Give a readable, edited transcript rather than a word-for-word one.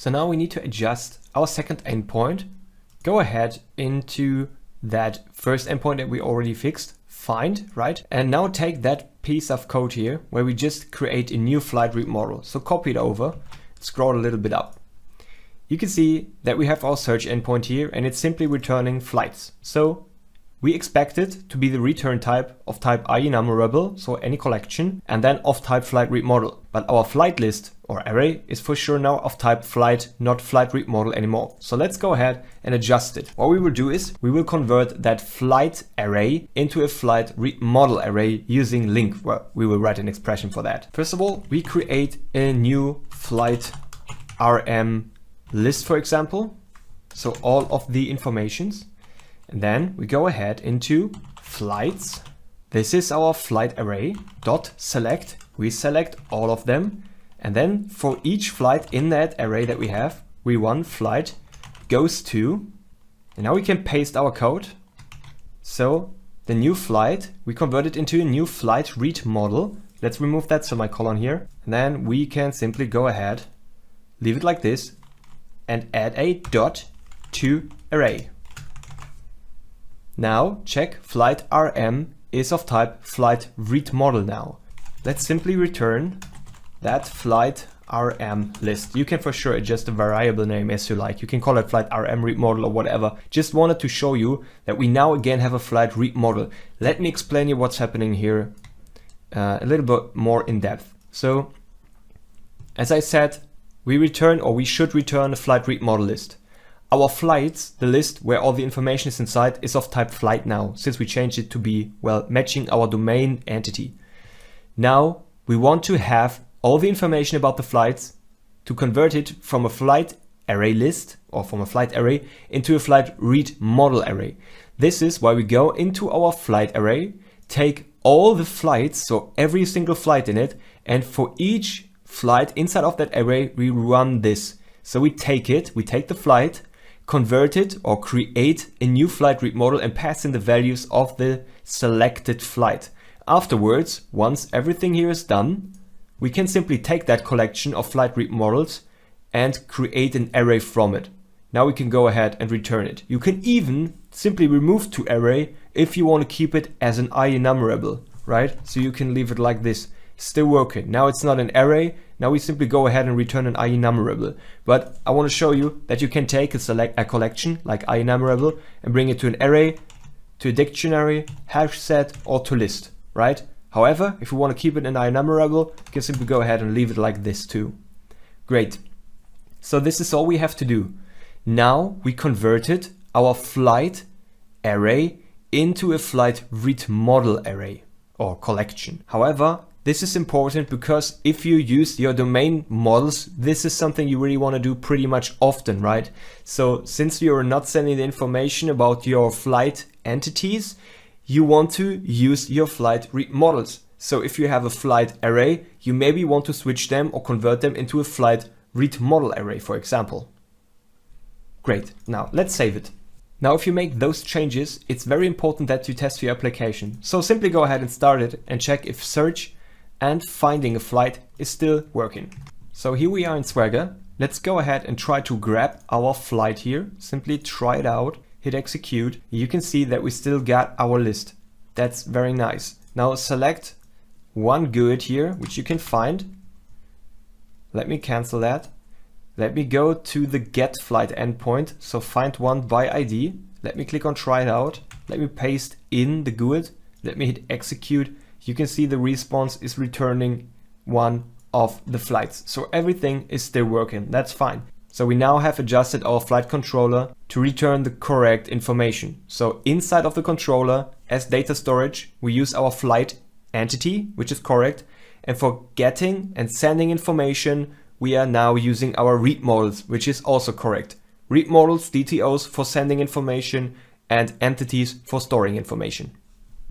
So now we need to adjust our second endpoint. Go ahead into that first endpoint that we already fixed, find, right? And now take that piece of code here where we just create a new flight route model. So copy it over, scroll a little bit up. You can see that we have our search endpoint here and it's simply returning flights. So we expect it to be the return type of type IEnumerable, so any collection, and then of type flight route model. But our flight list or array is for sure now of type flight, not flight route model anymore. So let's go ahead and adjust it. What we will do is we will convert that flight array into a flight route model array using link. Well, we will write an expression for that. First of all, we create a new FlightRm list, for example. So all of the informations. And then we go ahead into flights. This is our flight array dot select. We select all of them. And then for each flight in that array that we have, we want flight goes to, and now we can paste our code. So the new flight, we convert it into a new flight route model. Let's remove that semicolon here. And then we can simply go ahead, leave it like this, and add a dot to array. Now check FlightRm is of type flight route model now. Let's simply return that FlightRm list. You can for sure adjust the variable name as you like. You can call it FlightRm route model or whatever. Just wanted to show you that we now again have a flight route model. Let me explain you what's happening here a little bit more in depth. So as I said, we return, or we should return, a flight route model list. Our flights, the list where all the information is inside, is of type flight now, since we changed it to be, well, matching our domain entity. Now we want to have all the information about the flights to convert it from a flight array list or from a flight array into a flight route model array. This is why we go into our flight array, take all the flights, so every single flight in it, and for each flight inside of that array, we run this. So we take the flight, convert it or create a new flight route model and pass in the values of the selected flight. Afterwards, once everything here is done, we can simply take that collection of flight route models and create an array from it. Now we can go ahead and return it. You can even simply remove to array if you want to keep it as an IEnumerable, right? So you can leave it like this. Still working. Now it's not an array. Now we simply go ahead and return an IEnumerable. But I want to show you that you can take a collection like IEnumerable and bring it to an array, to a dictionary, hash set, or to list, right? However, if you want to keep it an IEnumerable, you can simply go ahead and leave it like this too. Great. So this is all we have to do. Now we converted our flight array into a flight route model array or collection. However, this is important because if you use your domain models, this is something you really want to do pretty much often, right? So since you're not sending the information about your flight entities, you want to use your flight route models. So if you have a flight array, you maybe want to switch them or convert them into a flight route model array, for example. Great. Now let's save it. Now, if you make those changes, it's very important that you test your application. So simply go ahead and start it and check if search and finding a flight is still working. So here we are in Swagger. Let's go ahead and try to grab our flight here. Simply try it out, hit execute. You can see that we still got our list. That's very nice. Now select one good here, which you can find. Let me cancel that. Let me go to the get flight endpoint. So find one by ID. Let me click on try it out. Let me paste in the GUID. Let me hit execute. You can see the response is returning one of the flights. So everything is still working. That's fine. So we now have adjusted our flight controller to return the correct information. So inside of the controller as data storage, we use our flight entity, which is correct. And for getting and sending information, we are now using our read models, which is also correct. Read models, DTOs for sending information and entities for storing information.